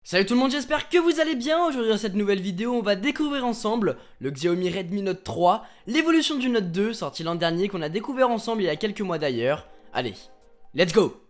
Salut tout le monde, j'espère que vous allez bien. Aujourd'hui dans cette nouvelle vidéo on va découvrir ensemble le Xiaomi Redmi Note 3, l'évolution du Note 2 sorti l'an dernier qu'on a découvert ensemble il y a quelques mois d'ailleurs. Allez, let's go.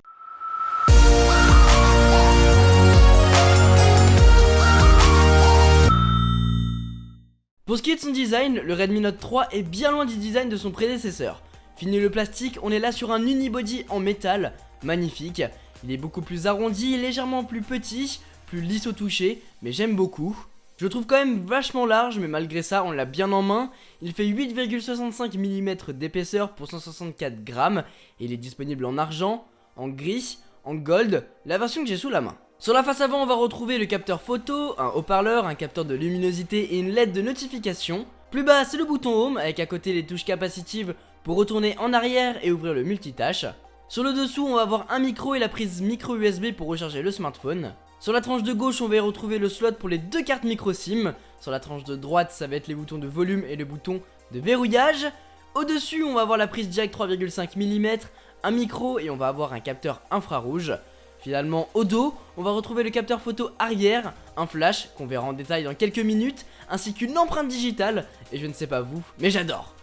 Pour ce qui est de son design, le Redmi Note 3 est bien loin du design de son prédécesseur. Fini le plastique, on est là sur un unibody en métal, magnifique. Il est beaucoup plus arrondi, légèrement plus petit, plus lisse au toucher, mais j'aime beaucoup. Je le trouve quand même vachement large, mais malgré ça on l'a bien en main. Il fait 8,65 mm d'épaisseur pour 164 grammes et il est disponible en argent, en gris, en gold, la version que j'ai sous la main. Sur la face avant on va retrouver le capteur photo, un haut-parleur, un capteur de luminosité et une LED de notification. Plus bas c'est le bouton home avec à côté les touches capacitives pour retourner en arrière et ouvrir le multitâche. Sur le dessous on va avoir un micro et la prise micro USB pour recharger le smartphone. Sur la tranche de gauche on va y retrouver le slot pour les deux cartes micro SIM. Sur la tranche de droite ça va être les boutons de volume et le bouton de verrouillage. Au dessus on va avoir la prise jack 3,5 mm, un micro et on va avoir un capteur infrarouge. Finalement au dos on va retrouver le capteur photo arrière, un flash qu'on verra en détail dans quelques minutes, ainsi qu'une empreinte digitale. Et je ne sais pas vous mais j'adore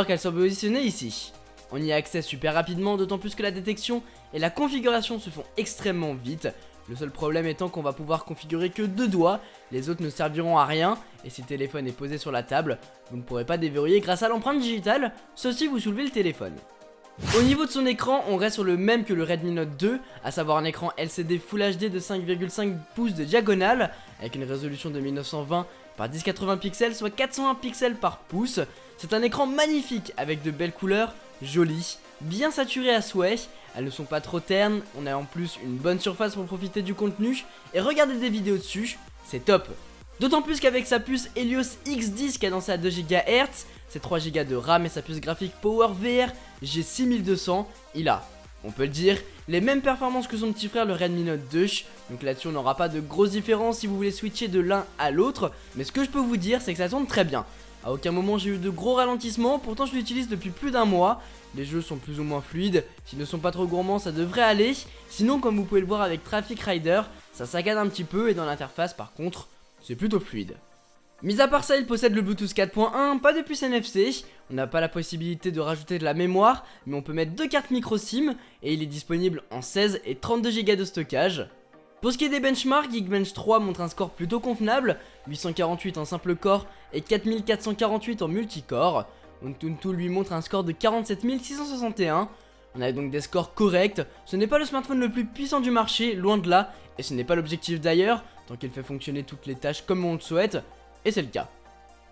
qu'elle soit positionnée ici. On y a accès super rapidement, d'autant plus que la détection et la configuration se font extrêmement vite. Le seul problème étant qu'on va pouvoir configurer que 2 doigts, les autres ne serviront à rien, et si le téléphone est posé sur la table, vous ne pourrez pas déverrouiller grâce à l'empreinte digitale, sauf si vous soulevez le téléphone. Au niveau de son écran, on reste sur le même que le Redmi Note 2, à savoir un écran LCD Full HD de 5,5 pouces de diagonale, avec une résolution de 1920 par 1080 pixels, soit 401 pixels par pouce. C'est un écran magnifique, avec de belles couleurs, jolies, bien saturées à souhait, elles ne sont pas trop ternes, on a en plus une bonne surface pour profiter du contenu, et regarder des vidéos dessus, c'est top. D'autant plus qu'avec sa puce Helios X10 cadencée à 2 GHz, ses 3 Go de RAM et sa puce graphique PowerVR G6200, il a, on peut le dire, les mêmes performances que son petit frère le Redmi Note 2, donc là-dessus on n'aura pas de grosses différences si vous voulez switcher de l'un à l'autre, mais ce que je peux vous dire c'est que ça tourne très bien. À aucun moment j'ai eu de gros ralentissements, pourtant je l'utilise depuis plus d'un mois. Les jeux sont plus ou moins fluides, s'ils ne sont pas trop gourmands ça devrait aller. Sinon comme vous pouvez le voir avec Traffic Rider, ça saccade un petit peu et dans l'interface par contre, c'est plutôt fluide. Mis à part ça, il possède le Bluetooth 4.1, pas de puce NFC, on n'a pas la possibilité de rajouter de la mémoire, mais on peut mettre 2 cartes micro SIM et il est disponible en 16 et 32 Go de stockage. Pour ce qui est des benchmarks, Geekbench 3 montre un score plutôt convenable, 848 en simple core et 4448 en multicore. AnTuTu lui montre un score de 47 661. On a donc des scores corrects, ce n'est pas le smartphone le plus puissant du marché, loin de là, et ce n'est pas l'objectif d'ailleurs, tant qu'il fait fonctionner toutes les tâches comme on le souhaite, et c'est le cas.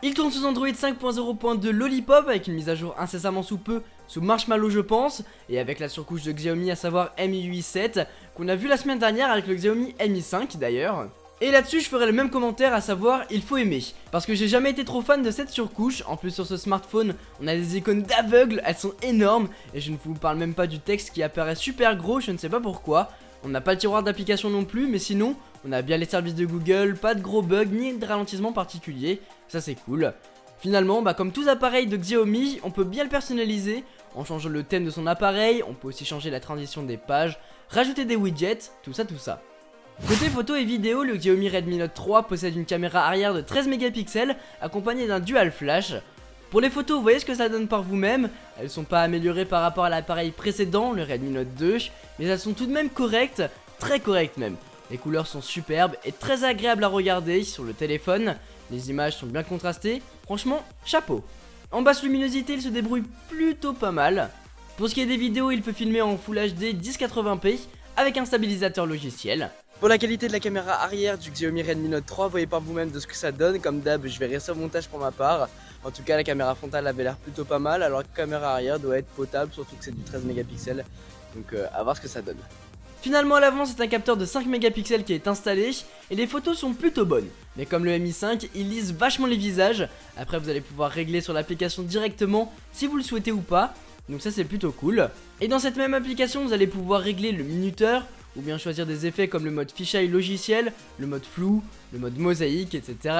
Il tourne sous Android 5.0.2 Lollipop avec une mise à jour incessamment sous peu, sous Marshmallow je pense, et avec la surcouche de Xiaomi à savoir MIUI 7 qu'on a vu la semaine dernière avec le Xiaomi Mi 5 d'ailleurs. Et là-dessus je ferai le même commentaire à savoir il faut aimer, parce que j'ai jamais été trop fan de cette surcouche. En plus sur ce smartphone on a des icônes d'aveugle, elles sont énormes, et je ne vous parle même pas du texte qui apparaît super gros, je ne sais pas pourquoi. On n'a pas le tiroir d'application non plus, mais sinon on a bien les services de Google, pas de gros bugs ni de ralentissement particulier, ça c'est cool. Finalement, comme tous appareils de Xiaomi, on peut bien le personnaliser en changeant le thème de son appareil, on peut aussi changer la transition des pages, rajouter des widgets, tout ça. Côté photo et vidéo, le Xiaomi Redmi Note 3 possède une caméra arrière de 13 mégapixels accompagnée d'un dual flash. Pour les photos, vous voyez ce que ça donne par vous-même, elles sont pas améliorées par rapport à l'appareil précédent, le Redmi Note 2, mais elles sont tout de même correctes, très correctes même. Les couleurs sont superbes et très agréables à regarder sur le téléphone, les images sont bien contrastées, franchement, chapeau. En basse luminosité, il se débrouille plutôt pas mal. Pour ce qui est des vidéos, il peut filmer en Full HD 1080p avec un stabilisateur logiciel. Pour la qualité de la caméra arrière du Xiaomi Redmi Note 3, voyez par vous-même de ce que ça donne, comme d'hab je vais rester au montage pour ma part. En tout cas la caméra frontale avait l'air plutôt pas mal, alors que la caméra arrière doit être potable, surtout que c'est du 13 mégapixels, donc à voir ce que ça donne. Finalement à l'avant c'est un capteur de 5 mégapixels qui est installé et les photos sont plutôt bonnes. Mais comme le Mi 5, il lise vachement les visages, après vous allez pouvoir régler sur l'application directement si vous le souhaitez ou pas, donc ça c'est plutôt cool. Et dans cette même application vous allez pouvoir régler le minuteur, ou bien choisir des effets comme le mode fisheye logiciel, le mode flou, le mode mosaïque, etc.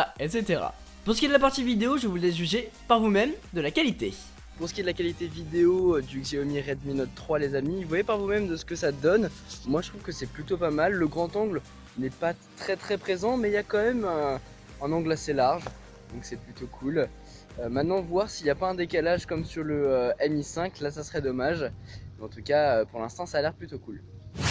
Pour ce qui est de la partie vidéo, je vous laisse juger par vous-même de la qualité. Pour ce qui est de la qualité vidéo du Xiaomi Redmi Note 3 les amis, vous voyez par vous-même de ce que ça donne. Moi je trouve que c'est plutôt pas mal, le grand angle n'est pas très présent, mais il y a quand même un angle assez large, donc c'est plutôt cool. Maintenant voir s'il n'y a pas un décalage comme sur le Mi5, là ça serait dommage. Mais en tout cas pour l'instant ça a l'air plutôt cool.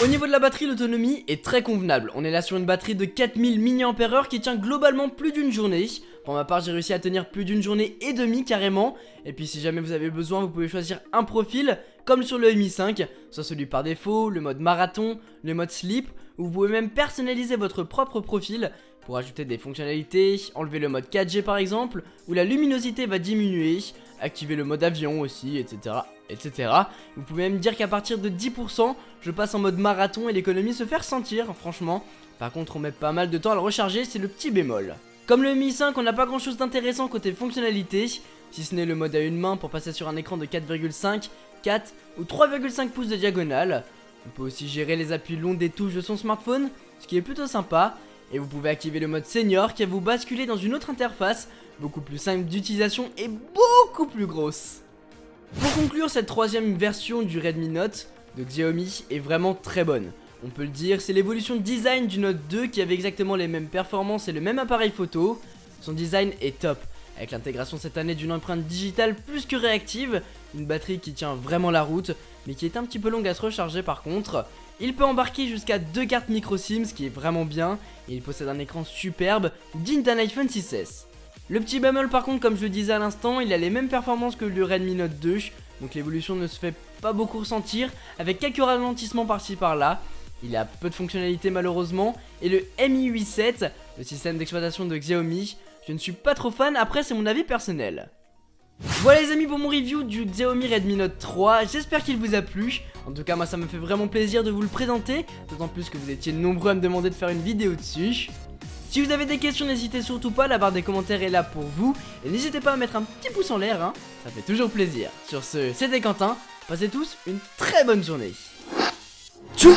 Au niveau de la batterie, l'autonomie est très convenable. On est là sur une batterie de 4000 mAh qui tient globalement plus d'une journée. Pour ma part, j'ai réussi à tenir plus d'une journée et demie carrément. Et puis si jamais vous avez besoin, vous pouvez choisir un profil comme sur le Mi 5, soit celui par défaut, le mode marathon, le mode sleep, ou vous pouvez même personnaliser votre propre profil pour ajouter des fonctionnalités, enlever le mode 4G par exemple, où la luminosité va diminuer, activer le mode avion aussi, etc. Vous pouvez même dire qu'à partir de 10%, je passe en mode marathon et l'économie se fait ressentir, franchement. Par contre, on met pas mal de temps à le recharger, c'est le petit bémol. Comme le Mi 5, on n'a pas grand chose d'intéressant côté fonctionnalité, si ce n'est le mode à une main pour passer sur un écran de 4,5, 4 ou 3,5 pouces de diagonale. On peut aussi gérer les appuis longs des touches de son smartphone, ce qui est plutôt sympa. Et vous pouvez activer le mode senior qui va vous basculer dans une autre interface, beaucoup plus simple d'utilisation et beaucoup plus grosse. Pour conclure, cette troisième version du Redmi Note de Xiaomi est vraiment très bonne. On peut le dire, c'est l'évolution de design du Note 2 qui avait exactement les mêmes performances et le même appareil photo. Son design est top, avec l'intégration cette année d'une empreinte digitale plus que réactive, une batterie qui tient vraiment la route, mais qui est un petit peu longue à se recharger par contre. Il peut embarquer jusqu'à 2 cartes micro SIM, ce qui est vraiment bien, et il possède un écran superbe, digne d'un iPhone 6S. Le petit bémol par contre, comme je le disais à l'instant, il a les mêmes performances que le Redmi Note 2, donc l'évolution ne se fait pas beaucoup ressentir, avec quelques ralentissements par-ci par-là. Il a peu de fonctionnalités malheureusement, et le Mi 8 le système d'exploitation de Xiaomi, je ne suis pas trop fan, après c'est mon avis personnel. Voilà les amis pour mon review du Xiaomi Redmi Note 3, j'espère qu'il vous a plu. En tout cas moi ça me fait vraiment plaisir de vous le présenter, d'autant plus que vous étiez nombreux à me demander de faire une vidéo dessus. Si vous avez des questions, n'hésitez surtout pas, la barre des commentaires est là pour vous. Et n'hésitez pas à mettre un petit pouce en l'air, hein, ça fait toujours plaisir. Sur ce, c'était Quentin, passez tous une très bonne journée. Tchou!